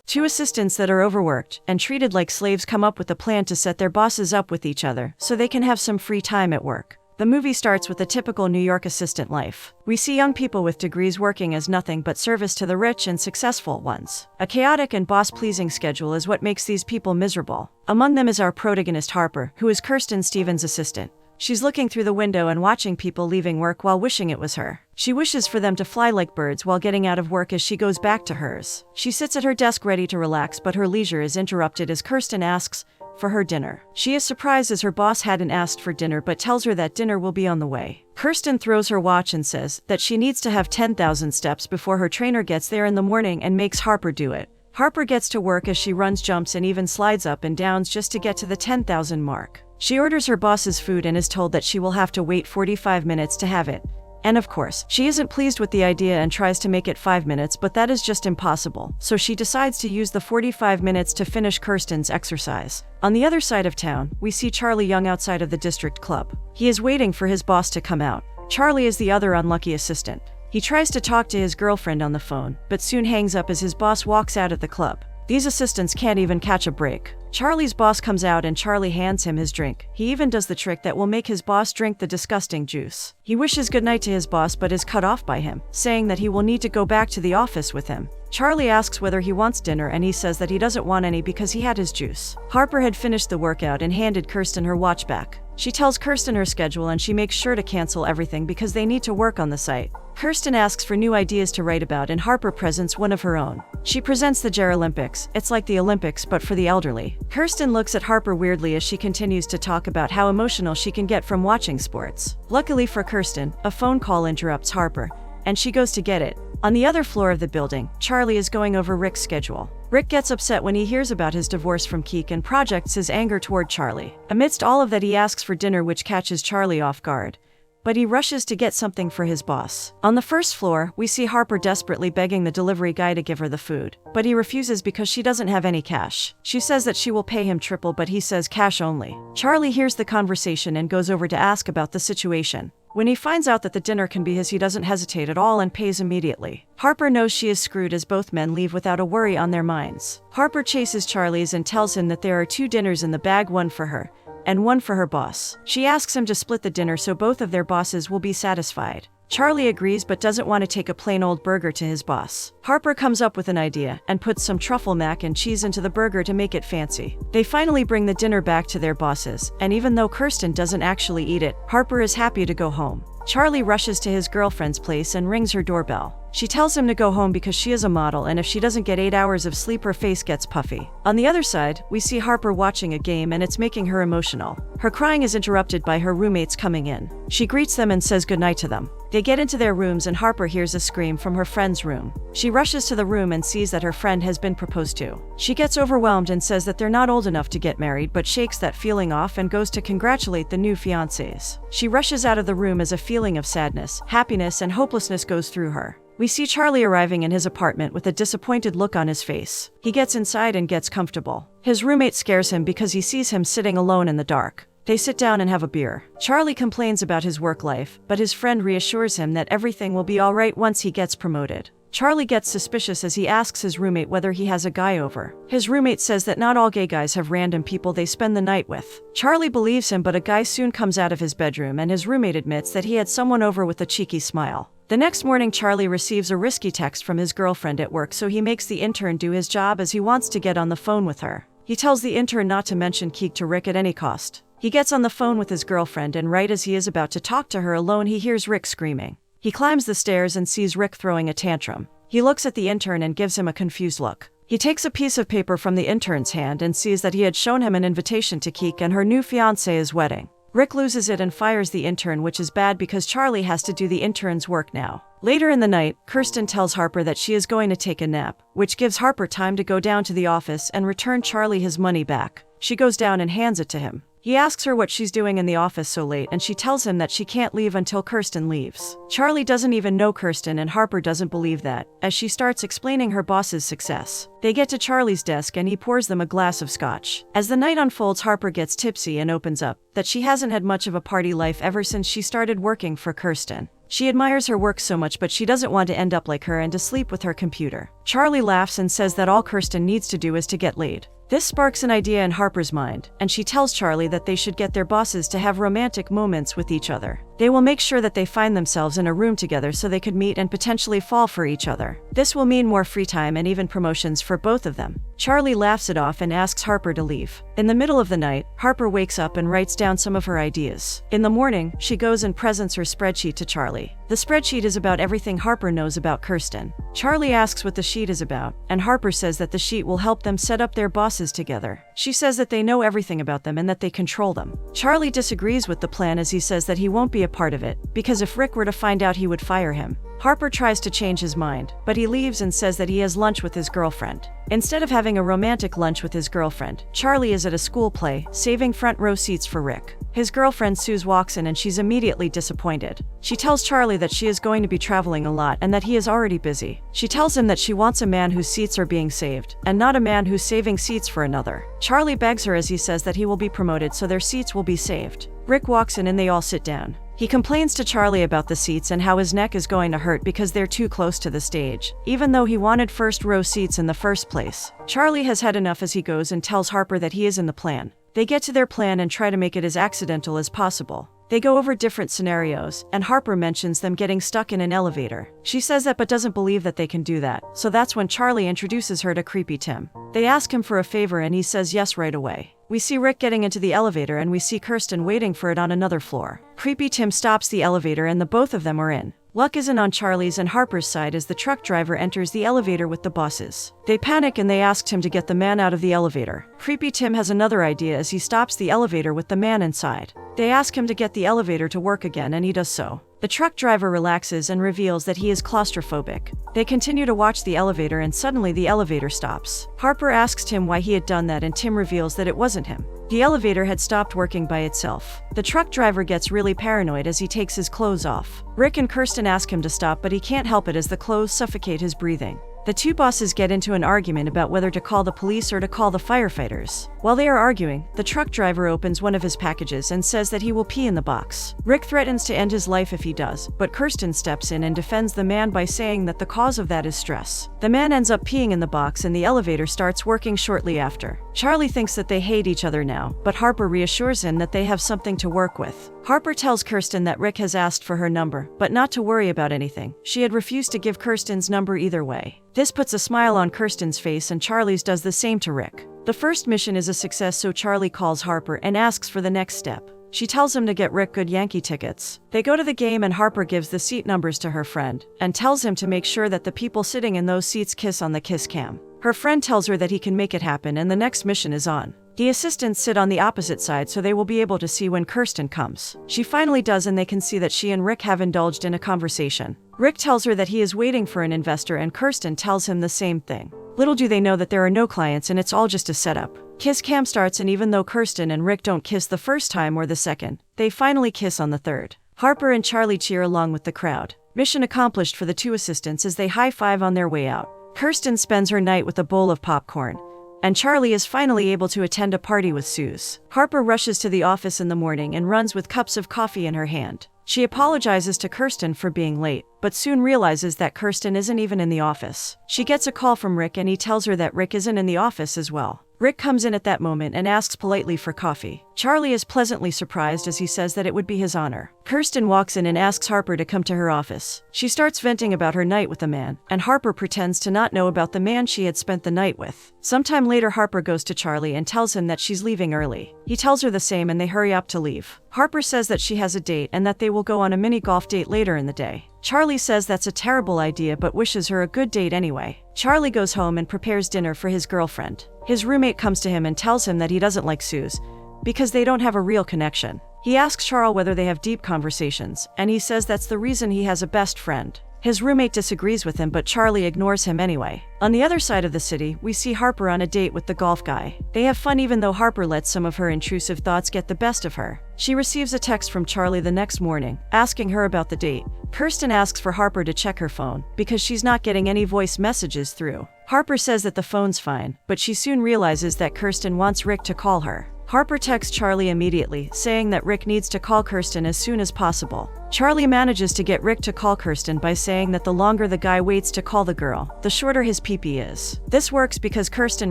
Two assistants that are overworked and treated like slaves come up with a plan to set their bosses up with each other so they can have some free time at work. The movie starts with a typical New York assistant life. We see young people with degrees working as nothing but service to the rich and successful ones. A chaotic and boss-pleasing schedule is what makes these people miserable. Among them is our protagonist Harper, who is Kirsten Stevens' assistant. She's looking through the window and watching people leaving work while wishing it was her. She wishes for them to fly like birds while getting out of work as she goes back to hers. She sits at her desk ready to relax, but her leisure is interrupted as Kirsten asks for her dinner. She is surprised as her boss hadn't asked for dinner but tells her that dinner will be on the way. Kirsten throws her watch and says that she needs to have 10,000 steps before her trainer gets there in the morning and makes Harper do it. Harper gets to work as she runs, jumps, and even slides up and downs just to get to the 10,000 mark. She orders her boss's food and is told that she will have to wait 45 minutes to have it. And of course, she isn't pleased with the idea and tries to make it 5 minutes, but that is just impossible. So she decides to use the 45 minutes to finish Kirsten's exercise. On the other side of town, we see Charlie Young outside of the district club. He is waiting for his boss to come out. Charlie is the other unlucky assistant. He tries to talk to his girlfriend on the phone, but soon hangs up as his boss walks out of the club. These assistants can't even catch a break. Charlie's boss comes out and Charlie hands him his drink. He even does the trick that will make his boss drink the disgusting juice. He wishes goodnight to his boss but is cut off by him, saying that he will need to go back to the office with him. Charlie asks whether he wants dinner and he says that he doesn't want any because he had his juice. Harper had finished the workout and handed Kirsten her watch back. She tells Kirsten her schedule and she makes sure to cancel everything because they need to work on the site. Kirsten asks for new ideas to write about and Harper presents one of her own. She presents the Olympics. It's like the Olympics but for the elderly. Kirsten looks at Harper weirdly as she continues to talk about how emotional she can get from watching sports. Luckily for Kirsten, a phone call interrupts Harper, and she goes to get it. On the other floor of the building, Charlie is going over Rick's schedule. Rick gets upset when he hears about his divorce from Keek and projects his anger toward Charlie. Amidst all of that, he asks for dinner, which catches Charlie off guard. But he rushes to get something for his boss. On the first floor, we see Harper desperately begging the delivery guy to give her the food. But he refuses because she doesn't have any cash. She says that she will pay him triple, but he says cash only. Charlie hears the conversation and goes over to ask about the situation. When he finds out that the dinner can be his, he doesn't hesitate at all and pays immediately. Harper knows she is screwed as both men leave without a worry on their minds. Harper chases Charlie's and tells him that there are 2 dinners in the bag, one for her and one for her boss. She asks him to split the dinner so both of their bosses will be satisfied. Charlie agrees but doesn't want to take a plain old burger to his boss. Harper comes up with an idea and puts some truffle mac and cheese into the burger to make it fancy. They finally bring the dinner back to their bosses, and even though Kirsten doesn't actually eat it, Harper is happy to go home. Charlie rushes to his girlfriend's place and rings her doorbell. She tells him to go home because she is a model and if she doesn't get 8 hours of sleep, her face gets puffy. On the other side, we see Harper watching a game and it's making her emotional. Her crying is interrupted by her roommates coming in. She greets them and says goodnight to them. They get into their rooms and Harper hears a scream from her friend's room. She rushes to the room and sees that her friend has been proposed to. She gets overwhelmed and says that they're not old enough to get married, but shakes that feeling off and goes to congratulate the new fiancés. She rushes out of the room as a feeling of sadness, happiness, and hopelessness goes through her. We see Charlie arriving in his apartment with a disappointed look on his face. He gets inside and gets comfortable. His roommate scares him because he sees him sitting alone in the dark. They sit down and have a beer. Charlie complains about his work life, but his friend reassures him that everything will be all right once he gets promoted. Charlie gets suspicious as he asks his roommate whether he has a guy over. His roommate says that not all gay guys have random people they spend the night with. Charlie believes him, but a guy soon comes out of his bedroom and his roommate admits that he had someone over with a cheeky smile. The next morning, Charlie receives a risky text from his girlfriend at work, so he makes the intern do his job as he wants to get on the phone with her. He tells the intern not to mention Keek to Rick at any cost. He gets on the phone with his girlfriend, and right as he is about to talk to her alone, he hears Rick screaming. He climbs the stairs and sees Rick throwing a tantrum. He looks at the intern and gives him a confused look. He takes a piece of paper from the intern's hand and sees that he had shown him an invitation to Keek and her new fiancé's wedding. Rick loses it and fires the intern, which is bad because Charlie has to do the intern's work now. Later in the night, Kirsten tells Harper that she is going to take a nap, which gives Harper time to go down to the office and return Charlie his money back. She goes down and hands it to him. He asks her what she's doing in the office so late, and she tells him that she can't leave until Kirsten leaves. Charlie doesn't even know Kirsten, and Harper doesn't believe that, as she starts explaining her boss's success. They get to Charlie's desk and he pours them a glass of scotch. As the night unfolds, Harper gets tipsy and opens up that she hasn't had much of a party life ever since she started working for Kirsten. She admires her work so much, but she doesn't want to end up like her and to sleep with her computer. Charlie laughs and says that all Kirsten needs to do is to get laid. This sparks an idea in Harper's mind, and she tells Charlie that they should get their bosses to have romantic moments with each other. They will make sure that they find themselves in a room together so they could meet and potentially fall for each other. This will mean more free time and even promotions for both of them. Charlie laughs it off and asks Harper to leave. In the middle of the night, Harper wakes up and writes down some of her ideas. In the morning, she goes and presents her spreadsheet to Charlie. The spreadsheet is about everything Harper knows about Kirsten. Charlie asks what the sheet is about, and Harper says that the sheet will help them set up their bosses together. She says that they know everything about them and that they control them. Charlie disagrees with the plan as he says that he won't be a part of it, because if Rick were to find out, he would fire him. Harper tries to change his mind, but he leaves and says that he has lunch with his girlfriend. Instead of having a romantic lunch with his girlfriend, Charlie is at a school play, saving front row seats for Rick. His girlfriend Suze walks in and she's immediately disappointed. She tells Charlie that she is going to be traveling a lot and that he is already busy. She tells him that she wants a man whose seats are being saved, and not a man who's saving seats for another. Charlie begs her as he says that he will be promoted so their seats will be saved. Rick walks in and they all sit down. He complains to Charlie about the seats and how his neck is going to hurt because they're too close to the stage, even though he wanted first row seats in the first place. Charlie has had enough as he goes and tells Harper that he is in the plan. They get to their plan and try to make it as accidental as possible. They go over different scenarios, and Harper mentions them getting stuck in an elevator. She says that but doesn't believe that they can do that, so that's when Charlie introduces her to Creepy Tim. They ask him for a favor and he says yes right away. We see Rick getting into the elevator and we see Kirsten waiting for it on another floor. Creepy Tim stops the elevator and the both of them are in. Luck isn't on Charlie's and Harper's side as the truck driver enters the elevator with the bosses. They panic and they ask Tim to get the man out of the elevator. Creepy Tim has another idea as he stops the elevator with the man inside. They ask him to get the elevator to work again and he does so. The truck driver relaxes and reveals that he is claustrophobic. They continue to watch the elevator and suddenly the elevator stops. Harper asks Tim why he had done that and Tim reveals that it wasn't him. The elevator had stopped working by itself. The truck driver gets really paranoid as he takes his clothes off. Rick and Kirsten ask him to stop but he can't help it as the clothes suffocate his breathing. The two bosses get into an argument about whether to call the police or to call the firefighters. While they are arguing, the truck driver opens one of his packages and says that he will pee in the box. Rick threatens to end his life if he does, but Kirsten steps in and defends the man by saying that the cause of that is stress. The man ends up peeing in the box and the elevator starts working shortly after. Charlie thinks that they hate each other now, but Harper reassures him that they have something to work with. Harper tells Kirsten that Rick has asked for her number, but not to worry about anything. She had refused to give Kirsten's number either way. This puts a smile on Kirsten's face and Charlie's does the same to Rick. The first mission is a success, so Charlie calls Harper and asks for the next step. She tells him to get Rick good Yankee tickets. They go to the game and Harper gives the seat numbers to her friend and tells him to make sure that the people sitting in those seats kiss on the kiss cam. Her friend tells her that he can make it happen and the next mission is on. The assistants sit on the opposite side so they will be able to see when Kirsten comes. She finally does and they can see that she and Rick have indulged in a conversation. Rick tells her that he is waiting for an investor and Kirsten tells him the same thing. Little do they know that there are no clients and it's all just a setup. Kiss cam starts and even though Kirsten and Rick don't kiss the first time or the second, they finally kiss on the third. Harper and Charlie cheer along with the crowd. Mission accomplished for the two assistants as they high-five on their way out. Kirsten spends her night with a bowl of popcorn, and Charlie is finally able to attend a party with Suze. Harper rushes to the office in the morning and runs with cups of coffee in her hand. She apologizes to Kirsten for being late, but soon realizes that Kirsten isn't even in the office. She gets a call from Rick and he tells her that Rick isn't in the office as well. Rick comes in at that moment and asks politely for coffee. Charlie is pleasantly surprised as he says that it would be his honor. Kirsten walks in and asks Harper to come to her office. She starts venting about her night with the man, and Harper pretends to not know about the man she had spent the night with. Sometime later, Harper goes to Charlie and tells him that she's leaving early. He tells her the same and they hurry up to leave. Harper says that she has a date and that they will go on a mini golf date later in the day. Charlie says that's a terrible idea but wishes her a good date anyway. Charlie goes home and prepares dinner for his girlfriend. His roommate comes to him and tells him that he doesn't like Suze because they don't have a real connection. He asks Charles whether they have deep conversations, and he says that's the reason he has a best friend. His roommate disagrees with him, but Charlie ignores him anyway. On the other side of the city, we see Harper on a date with the golf guy. They have fun even though Harper lets some of her intrusive thoughts get the best of her. She receives a text from Charlie the next morning, asking her about the date. Kirsten asks for Harper to check her phone, because she's not getting any voice messages through. Harper says that the phone's fine, but she soon realizes that Kirsten wants Rick to call her. Harper texts Charlie immediately, saying that Rick needs to call Kirsten as soon as possible. Charlie manages to get Rick to call Kirsten by saying that the longer the guy waits to call the girl, the shorter his pee-pee is. This works because Kirsten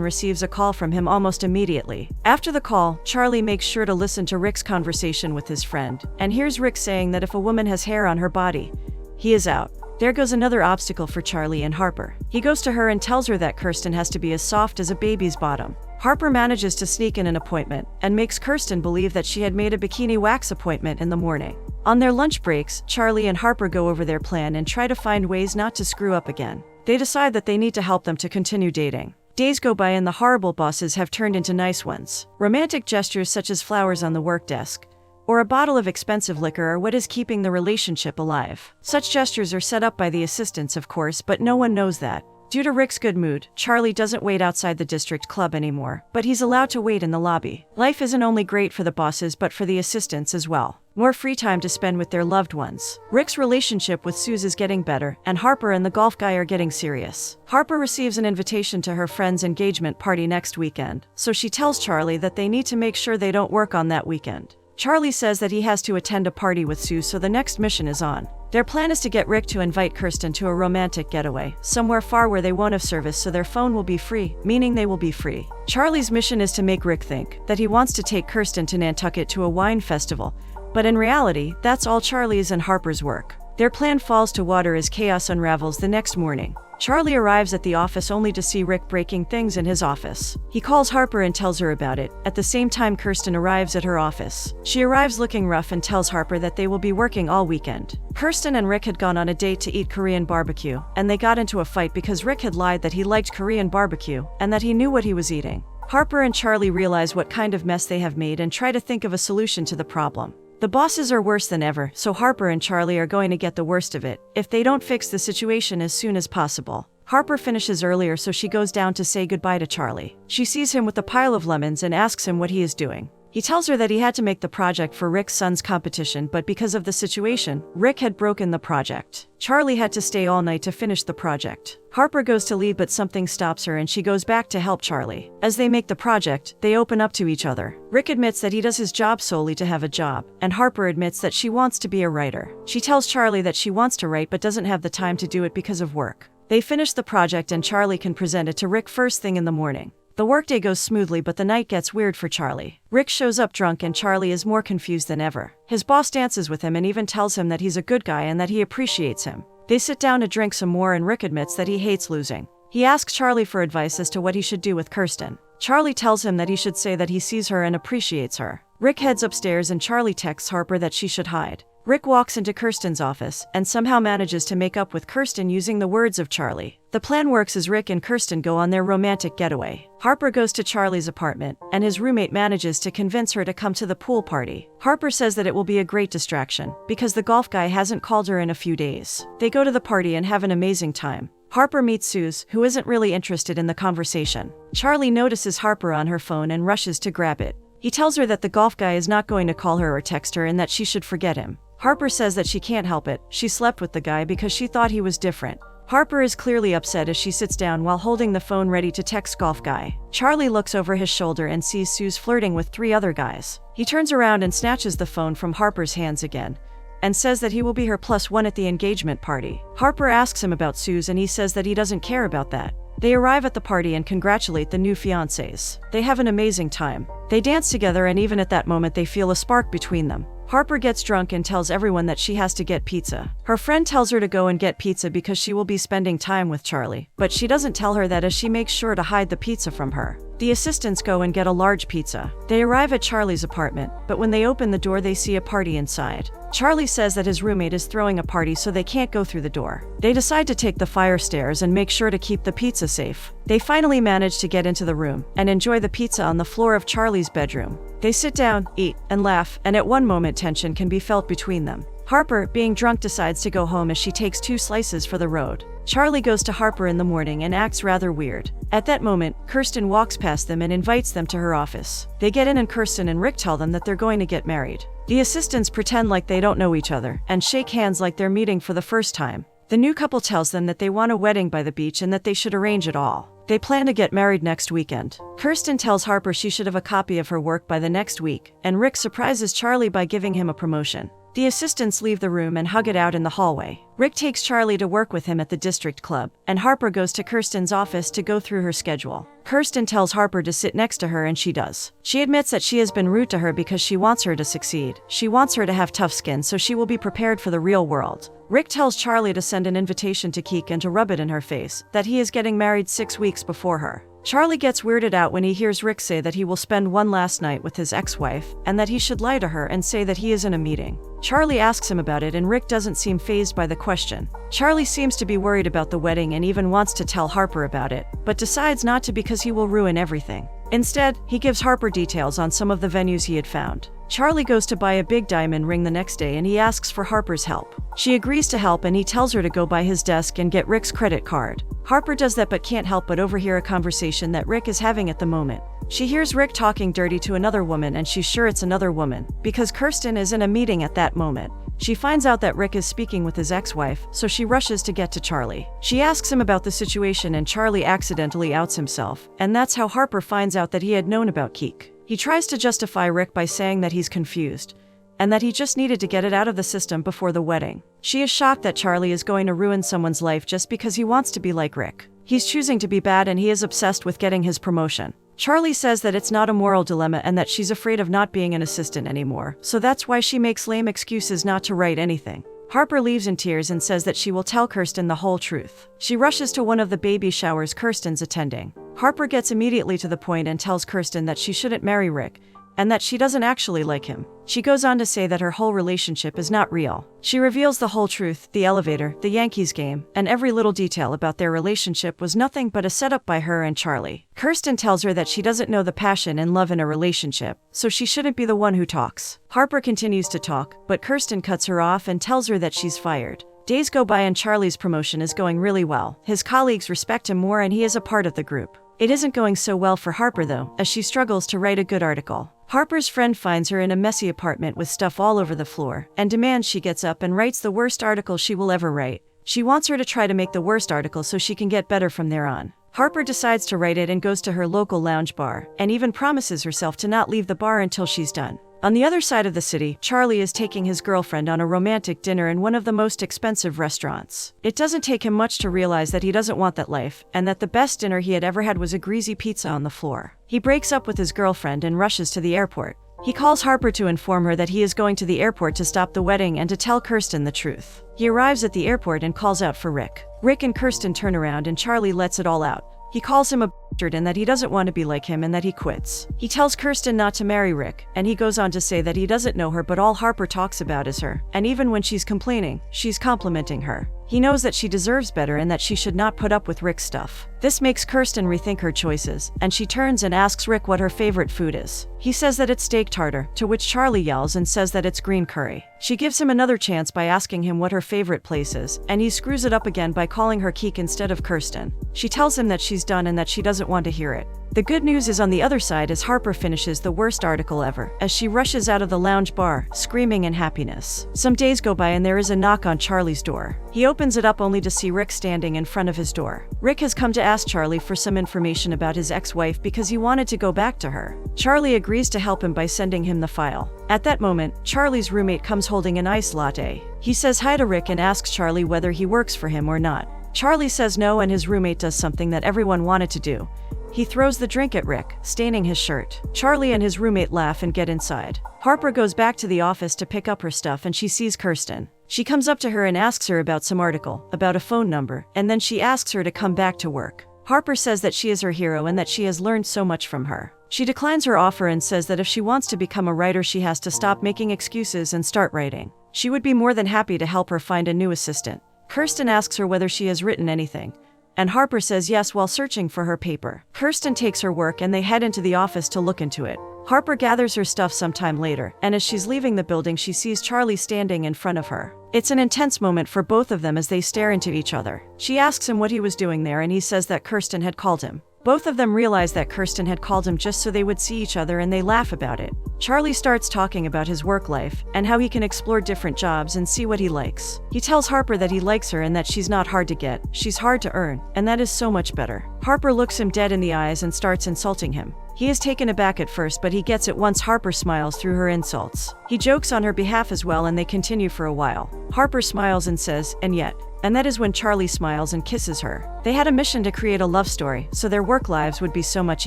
receives a call from him almost immediately. After the call, Charlie makes sure to listen to Rick's conversation with his friend, and hears Rick saying that if a woman has hair on her body, he is out. There goes another obstacle for Charlie and Harper. He goes to her and tells her that Kirsten has to be as soft as a baby's bottom. Harper manages to sneak in an appointment and makes Kirsten believe that she had made a bikini wax appointment in the morning. On their lunch breaks, Charlie and Harper go over their plan and try to find ways not to screw up again. They decide that they need to help them to continue dating. Days go by and the horrible bosses have turned into nice ones. Romantic gestures such as flowers on the work desk or a bottle of expensive liquor are what is keeping the relationship alive. Such gestures are set up by the assistants, of course, but no one knows that. Due to Rick's good mood, Charlie doesn't wait outside the district club anymore, but he's allowed to wait in the lobby. Life isn't only great for the bosses but for the assistants as well. More free time to spend with their loved ones. Rick's relationship with Suze is getting better, and Harper and the golf guy are getting serious. Harper receives an invitation to her friend's engagement party next weekend, so she tells Charlie that they need to make sure they don't work on that weekend. Charlie says that he has to attend a party with Sue, so the next mission is on. Their plan is to get Rick to invite Kirsten to a romantic getaway, somewhere far where they won't have service so their phone will be free, meaning they will be free. Charlie's mission is to make Rick think that he wants to take Kirsten to Nantucket to a wine festival, but in reality, that's all Charlie's and Harper's work. Their plan falls to water as chaos unravels the next morning. Charlie arrives at the office only to see Rick breaking things in his office. He calls Harper and tells her about it. At the same time, Kirsten arrives at her office. She arrives looking rough and tells Harper that they will be working all weekend. Kirsten and Rick had gone on a date to eat Korean barbecue, and they got into a fight because Rick had lied that he liked Korean barbecue and that he knew what he was eating. Harper and Charlie realize what kind of mess they have made and try to think of a solution to the problem. The bosses are worse than ever, so Harper and Charlie are going to get the worst of it if they don't fix the situation as soon as possible. Harper finishes earlier, so she goes down to say goodbye to Charlie. She sees him with a pile of lemons and asks him what he is doing. He tells her that he had to make the project for Rick's son's competition, but because of the situation, Rick had broken the project. Charlie had to stay all night to finish the project. Harper goes to leave, but something stops her and she goes back to help Charlie. As they make the project, they open up to each other. Rick admits that he does his job solely to have a job, and Harper admits that she wants to be a writer. She tells Charlie that she wants to write but doesn't have the time to do it because of work. They finish the project and Charlie can present it to Rick first thing in the morning. The workday goes smoothly, but the night gets weird for Charlie. Rick shows up drunk and Charlie is more confused than ever. His boss dances with him and even tells him that he's a good guy and that he appreciates him. They sit down to drink some more and Rick admits that he hates losing. He asks Charlie for advice as to what he should do with Kirsten. Charlie tells him that he should say that he sees her and appreciates her. Rick heads upstairs and Charlie texts Harper that she should hide. Rick walks into Kirsten's office and somehow manages to make up with Kirsten using the words of Charlie. The plan works as Rick and Kirsten go on their romantic getaway. Harper goes to Charlie's apartment, and his roommate manages to convince her to come to the pool party. Harper says that it will be a great distraction, because the golf guy hasn't called her in a few days. They go to the party and have an amazing time. Harper meets Suze, who isn't really interested in the conversation. Charlie notices Harper on her phone and rushes to grab it. He tells her that the golf guy is not going to call her or text her and that she should forget him. Harper says that she can't help it. She slept with the guy because she thought he was different. Harper is clearly upset as she sits down while holding the phone ready to text golf guy. Charlie looks over his shoulder and sees Suze flirting with 3 other guys. He turns around and snatches the phone from Harper's hands again and says that he will be her +1 at the engagement party. Harper asks him about Suze and he says that he doesn't care about that. They arrive at the party and congratulate the new fiancés. They have an amazing time. They dance together and even at that moment they feel a spark between them. Harper gets drunk and tells everyone that she has to get pizza. Her friend tells her to go and get pizza because she will be spending time with Charlie, but she doesn't tell her that as she makes sure to hide the pizza from her. The assistants go and get a large pizza. They arrive at Charlie's apartment, but when they open the door they see a party inside. Charlie says that his roommate is throwing a party so they can't go through the door. They decide to take the fire stairs and make sure to keep the pizza safe. They finally manage to get into the room and enjoy the pizza on the floor of Charlie's bedroom. They sit down, eat, and laugh, and at one moment tension can be felt between them. Harper, being drunk, decides to go home as she takes 2 slices for the road. Charlie goes to Harper in the morning and acts rather weird. At that moment, Kirsten walks past them and invites them to her office. They get in and Kirsten and Rick tell them that they're going to get married. The assistants pretend like they don't know each other and shake hands like they're meeting for the first time. The new couple tells them that they want a wedding by the beach and that they should arrange it all. They plan to get married next weekend. Kirsten tells Harper she should have a copy of her work by the next week, and Rick surprises Charlie by giving him a promotion. The assistants leave the room and hug it out in the hallway. Rick takes Charlie to work with him at the district club, and Harper goes to Kirsten's office to go through her schedule. Kirsten tells Harper to sit next to her, and she does. She admits that she has been rude to her because she wants her to succeed. She wants her to have tough skin so she will be prepared for the real world. Rick tells Charlie to send an invitation to Keek and to rub it in her face, that he is getting married 6 weeks before her. Charlie gets weirded out when he hears Rick say that he will spend one last night with his ex-wife, and that he should lie to her and say that he is in a meeting. Charlie asks him about it, and Rick doesn't seem fazed by the question. Charlie seems to be worried about the wedding and even wants to tell Harper about it, but decides not to because he will ruin everything. Instead, he gives Harper details on some of the venues he had found. Charlie goes to buy a big diamond ring the next day, and he asks for Harper's help. She agrees to help, and he tells her to go by his desk and get Rick's credit card. Harper does that but can't help but overhear a conversation that Rick is having at the moment. She hears Rick talking dirty to another woman, and she's sure it's another woman, because Kirsten is in a meeting at that moment. She finds out that Rick is speaking with his ex-wife, so she rushes to get to Charlie. She asks him about the situation, and Charlie accidentally outs himself, and that's how Harper finds out that he had known about Keek. He tries to justify Rick by saying that he's confused, and that he just needed to get it out of the system before the wedding. She is shocked that Charlie is going to ruin someone's life just because he wants to be like Rick. He's choosing to be bad, and he is obsessed with getting his promotion. Charlie says that it's not a moral dilemma and that she's afraid of not being an assistant anymore, so that's why she makes lame excuses not to write anything. Harper leaves in tears and says that she will tell Kirsten the whole truth. She rushes to one of the baby showers Kirsten's attending. Harper gets immediately to the point and tells Kirsten that she shouldn't marry Rick, and that she doesn't actually like him. She goes on to say that her whole relationship is not real. She reveals the whole truth: the elevator, the Yankees game, and every little detail about their relationship was nothing but a setup by her and Charlie. Kirsten tells her that she doesn't know the passion and love in a relationship, so she shouldn't be the one who talks. Harper continues to talk, but Kirsten cuts her off and tells her that she's fired. Days go by and Charlie's promotion is going really well. His colleagues respect him more and he is a part of the group. It isn't going so well for Harper though, as she struggles to write a good article. Harper's friend finds her in a messy apartment with stuff all over the floor, and demands she gets up and writes the worst article she will ever write. She wants her to try to make the worst article so she can get better from there on. Harper decides to write it and goes to her local lounge bar, and even promises herself to not leave the bar until she's done. On the other side of the city, Charlie is taking his girlfriend on a romantic dinner in one of the most expensive restaurants. It doesn't take him much to realize that he doesn't want that life, and that the best dinner he had ever had was a greasy pizza on the floor. He breaks up with his girlfriend and rushes to the airport. He calls Harper to inform her that he is going to the airport to stop the wedding and to tell Kirsten the truth. He arrives at the airport and calls out for Rick. Rick and Kirsten turn around and Charlie lets it all out. He calls him a bastard and that he doesn't want to be like him and that he quits. He tells Kirsten not to marry Rick, and he goes on to say that he doesn't know her but all Harper talks about is her, and even when she's complaining, she's complimenting her. He knows that she deserves better and that she should not put up with Rick's stuff. This makes Kirsten rethink her choices, and she turns and asks Rick what her favorite food is. He says that it's steak tartare, to which Charlie yells and says that it's green curry. She gives him another chance by asking him what her favorite place is, and he screws it up again by calling her Keek instead of Kirsten. She tells him that she's done and that she doesn't want to hear it. The good news is on the other side as Harper finishes the worst article ever, as she rushes out of the lounge bar, screaming in happiness. Some days go by and there is a knock on Charlie's door. He opens it up only to see Rick standing in front of his door. Rick has come to ask Charlie for some information about his ex-wife because he wanted to go back to her. Charlie agrees to help him by sending him the file. At that moment, Charlie's roommate comes holding an iced latte. He says hi to Rick and asks Charlie whether he works for him or not. Charlie says no, and his roommate does something that everyone wanted to do. He throws the drink at Rick, staining his shirt. Charlie and his roommate laugh and get inside. Harper goes back to the office to pick up her stuff and she sees Kirsten. She comes up to her and asks her about some article, about a phone number, and then she asks her to come back to work. Harper says that she is her hero and that she has learned so much from her. She declines her offer and says that if she wants to become a writer she has to stop making excuses and start writing. She would be more than happy to help her find a new assistant. Kirsten asks her whether she has written anything, and Harper says yes while searching for her paper. Kirsten takes her work and they head into the office to look into it. Harper gathers her stuff sometime later, and as she's leaving the building she sees Charlie standing in front of her. It's an intense moment for both of them as they stare into each other. She asks him what he was doing there and he says that Kirsten had called him. Both of them realize that Kirsten had called him just so they would see each other, and they laugh about it. Charlie starts talking about his work life and how he can explore different jobs and see what he likes. He tells Harper that he likes her and that she's not hard to get, she's hard to earn, and that is so much better. Harper looks him dead in the eyes and starts insulting him. He is taken aback at first, but he gets it once Harper smiles through her insults. He jokes on her behalf as well, and they continue for a while. Harper smiles and says, "And yet." And that is when Charlie smiles and kisses her. They had a mission to create a love story, so their work lives would be so much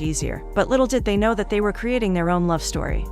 easier. But little did they know that they were creating their own love story.